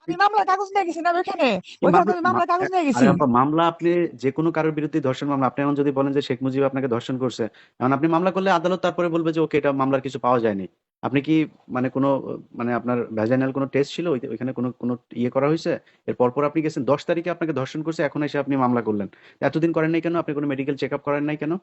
আমি মামলার কাগজ নিয়ে গেছি না ওইখানে, কি ওইখানে তো মামলা আমি মামলার কাগজ নিয়ে আরে গেছি। আপা, মামলা আপনি যে কোনো কারোর বিরুদ্ধে ধর্ষণ মামলা, আপনি এখন যদি বলেন যে শেখ মুজিব আপনাকে ধর্ষণ করছে, এখন আপনি মামলা করলে আদালত তারপরে বলবে যে ওকে, এটা মামলার কিছু পাওয়া যায়নি। আপনি কি মানে কোনো মানে আপনার ভ্যাজাইনাল কোনো টেস্ট ছিল ওইখানে কোনো কোনো ইয়ে করা হয়েছে? এর পরপর আপনি গেছেন 10 তারিখে আপনাকে ধর্ষণ করছে, এখন এসে আপনি মামলা করলেন। এতদিন করেন নাই কেন? আপনি কোনো মেডিকেল চেক আপ করেন নাই কেন?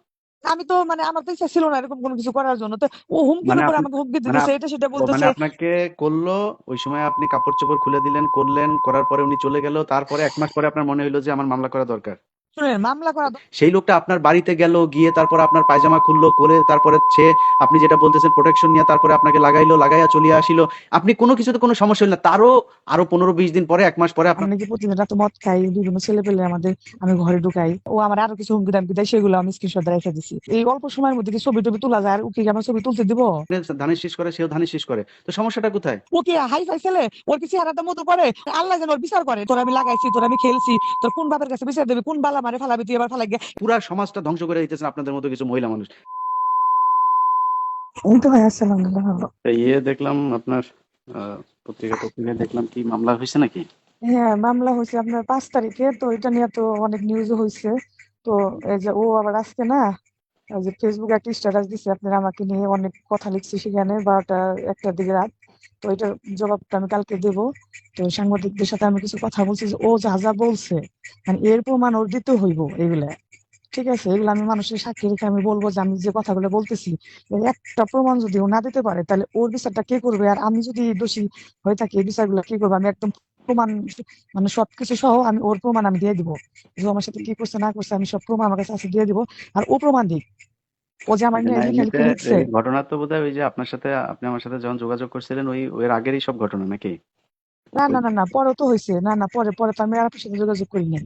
আমি তো মানে আমার তো ইচ্ছা ছিল না এরকম কোনো কিছু করার জন্য, তো ও হুমকির মানে উপরে আপনি আমাকে হুমকি মানে দিতেছে, এটা সেটা ও মানে বলতেছে। আপনাকে করলো, ওই সময় আপনি কাপড় চোপড় খুলে দিলেন, করলেন, করার পরে উনি চলে গেল, তারপরে 1 মাস পরে আপনার মনে হইলো যে আমার মামলা করা দরকার। শুনেন, মামলা করা সেই লোকটা আপনার বাড়িতে গেল, গিয়ে তারপর আপনার পায়জামা খুললো, করে তারপরে সে, আপনি যেটা বলতেছেন প্রোটেকশন নিয়ে, তারপরে আপনাকে লাগাইলো, লাগাইয়া চলিয়া আসিল। আপনি কোনো কিছুতে কোনো সমস্যা হইল না, তারও আরো 15-20 দিন পরে, 1 মাস পরে আপনার। আমি নাকি প্রতিদিন রাতে মদ খাই, বিভিন্ন ছেলে পেলে আমাদের আমি ঘরে ঢুকাই, ও আমার আরো কিছু হুমকি দামকি দেয়, সেগুলো আমি স্ক্রিনশট রেখে দিছি। এই অল্প সময়ের মধ্যে কি ছবি টবি তোলা যায়? আর ওকে কি আমার ছবি তুলতে দিব? ধানের শীষ করে, সেও ধানের শীষ করে, তো সমস্যাটা কোথায়? ও কি হাই ফাই ছেলে? ওর কি চেহারাটা মতো করে? আল্লাহ যেন ওর বিচার করে। তোর আমি লাগাইছি, তোর আমি খেলছি, তোর কোন বাপের কাছে বিচার দেবে, কোন বালা মারে ফালাবি তুই, এবার ফালাই গিয়ে। পুরা সমাজটা ধ্বংস করে দিতেছেন আপনাদের মতো কিছু মহিলা মানুষ। এই তো ভাই, আসসালাম ভালো। তো ইয়ে দেখলাম আপনার পত্রিকা পত্রিকায় দেখলাম কি মামলা হয়েছে নাকি? হ্যাঁ, মামলা হয়েছে আপনার 5 তারিখে, তো এটা নিয়ে তো অনেক নিউজ হয়েছে। তো এই যে ও আবার আজকে না, ওই যে ফেসবুকে একটা স্ট্যাটাস দিছে আপনার, আমাকে নিয়ে অনেক কথা লিখছে সেখানে 12টা 1টার দিকে রাত। তো এটার জবাবটা আমি কালকে দেবো। তো সাংবাদিকদের সাথে আমি কিছু কথা বলছি যে ও যা যা বলছে, মানে এর প্রমাণ ওর দিতে হইব এগুলা। ঠিক আছে, এগুলো আমি মানুষের সাক্ষী রেখে আমি বলবো যে আমি যে কথাগুলো বলতেছি, এর একটা প্রমাণ যদি ও না দিতে পারে, তাহলে ওর বিচারটা কে করবে? আর আমি যদি দোষী হয়ে থাকি, এই বিচারগুলো কে করবে? আমি একদম প্রমাণ, মানে সবকিছু সহ আমি ওর প্রমাণ আমি দিয়ে দিব। যে ও আমার সাথে কি করছে না করছে আমি সব প্রমাণ আমার কাছে আছে দিয়ে দিব। আর ও প্রমাণ দিক, ও যে আমার আচ্ছা, নিয়ে না এমনিতে লেখালেখি লিখছে। এই ঘটনা তো বোধহয় ওই যে আপনার সাথে, আপনি আমার সাথে যখন যোগাযোগ করছিলেন ওই ওর আগেরই সব ঘটনা নাকি? না ওই না না না, পরে তো হয়েছে, না না, পরে পরে তো আমি আর আপনার সাথে যোগাযোগ করি নাই।